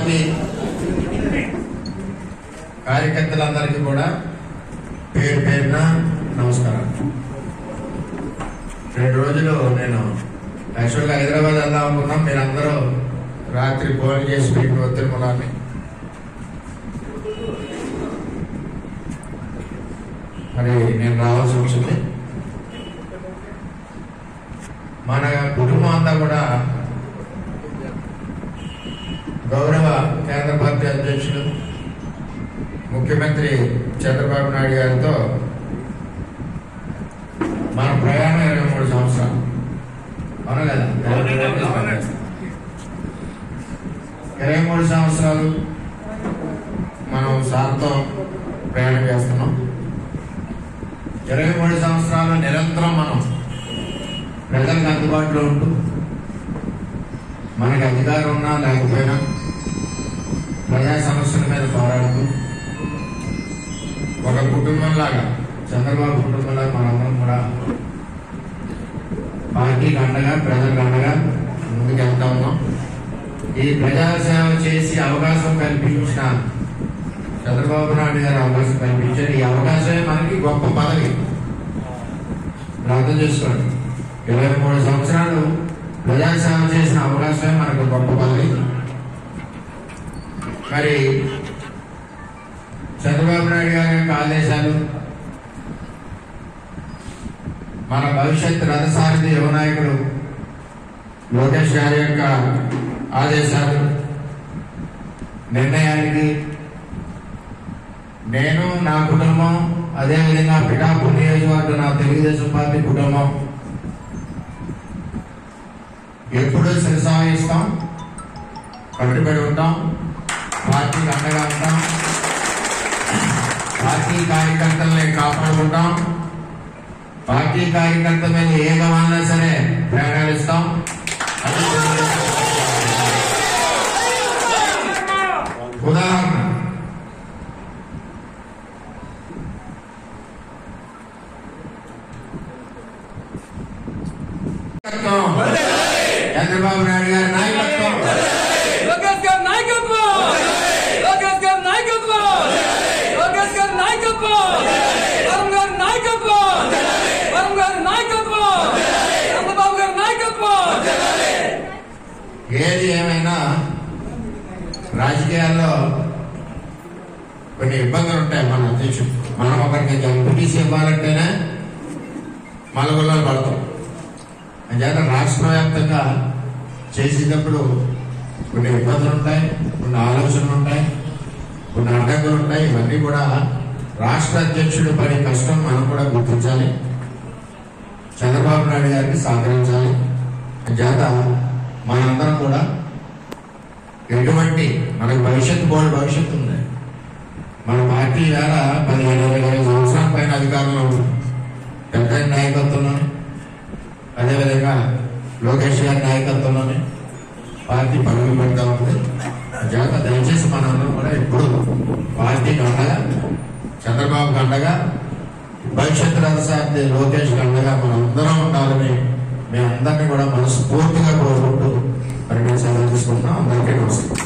Party కార్యకర్తలందరికీ కూడా పేరు పేరున నమస్కారం. 2 రోజులు నేను యాక్చువల్గా హైదరాబాద్ వెళ్దాం అనుకున్నాం. మీరందరూ రాత్రి ఫోన్ చేసి మీకు తిరుమలని మరి నేను రావాల్సి వచ్చింది. మన కుటుంబం అంతా కూడా గౌరవ కేంద్ర పార్టీ అధ్యక్షులు ముఖ్యమంత్రి చంద్రబాబు నాయుడు గారితో మన ప్రయాణం 23 సంవత్సరాలు. అవునా కదా? 23 సంవత్సరాలు మనం సార్తో ప్రయాణం చేస్తున్నాం. 23 సంవత్సరాలు నిరంతరం మనం ప్రజలకు అందుబాటులో ఉంటూ మనకి అధికారం ఉన్నా లేకపోయినా ప్రజా సమస్యల మీద పోరాడుతూ ఒక కుటుంబంలాగా, చంద్రబాబు కుటుంబంలాగా మనందరం కూడా పార్టీకి అండగా, ప్రజలకు అండగా ముందుకు వెళ్తా ఉన్నాం. ఈ ప్రజాసేవ చేసి అవకాశం కల్పించిన చంద్రబాబు నాయుడు గారు అవకాశం కల్పించారు. ఈ అవకాశమే మనకి గొప్ప పదవి. అర్థం చేసుకోండి, 23 సంవత్సరాలు ప్రజాసేవ చేసిన అవకాశమే మనకు గొప్ప పదవి. మరి చంద్రబాబు నాయుడు గారి యొక్క ఆదేశాలు, మన భవిష్యత్ రథసారథి యువ నాయకుడు లోకేష్ గారి యొక్క ఆదేశాలు, నిర్ణయానికి నేను, నా కుటుంబం, అదేవిధంగా పిఠాపూర్ నియోజకవర్గం నా తెలుగుదేశం పార్టీ కుటుంబం ఎప్పుడూ శిరసాయిస్తాం, కట్టుబడి ఉంటాం, పార్టీకి అండగా ఉంటాం, పార్టీ కార్యకర్తల్ని కాపాడుకుంటాం, పార్టీ కార్యకర్త మీద ఏ గమన్నా సరే ప్రయాణాలు ఇస్తాం. ఉదాహరణ, చంద్రబాబు నాయుడు గారి నాయకత్వం, లోకేష్ గారి నాయకత్వం, లోకేష్ గారి నాయకత్వం, లోకేష్ గారి నాయకత్వం, వరుణ్ గారి నాయకత్వం, వరుణ్ గారి నాయకత్వం, చంద్రబాబు గారి నాయకత్వం. ఏది ఏమైనా రాజకీయాల్లో కొన్ని ఇబ్బందులు ఉంటాయి. మన అధ్యక్షుడు మనం ఒకరికి ఎంపీటీసీ ఇవ్వాలంటేనే మలగుల్లలు పడతాం. అంచేత రాష్ట్ర వ్యాప్తంగా చేసేటప్పుడు కొన్ని ఇబ్బందులు ఉంటాయి, కొన్ని ఆలోచనలు ఉంటాయి, కొన్ని అడ్డంకులు ఉంటాయి. ఇవన్నీ కూడా రాష్ట్ర అధ్యక్షుడు పడే కష్టం మనం కూడా గుర్తించాలి, చంద్రబాబు నాయుడు గారికి సహకరించాలి. అంచేత మనందరం కూడా ఎటువంటి మనకు భవిష్యత్తు ఉంది. మన పార్టీ వేళ 15-20 సంవత్సరాల పైన అధికారంలో ఉంది. పెద్ద నాయకత్వంలోనే, అదేవిధంగా లోకేష్ గారి నాయకత్వంలోనే పార్టీ పరుగులు పెడతా ఉంది. జాత దయచేసి మనందరం కూడా ఇప్పుడు పార్టీకి అండగా, చంద్రబాబుకి అండగా, భవిష్యత్తు రథసారథి లోకేష్ అండగా మనం అందరం ఉండాలని మేమందరినీ కూడా మనస్ఫూర్తిగా కోరుకుంటూ మరి నేను సెలవు తీసుకుంటున్నాం. అందరికీ నమస్కారం.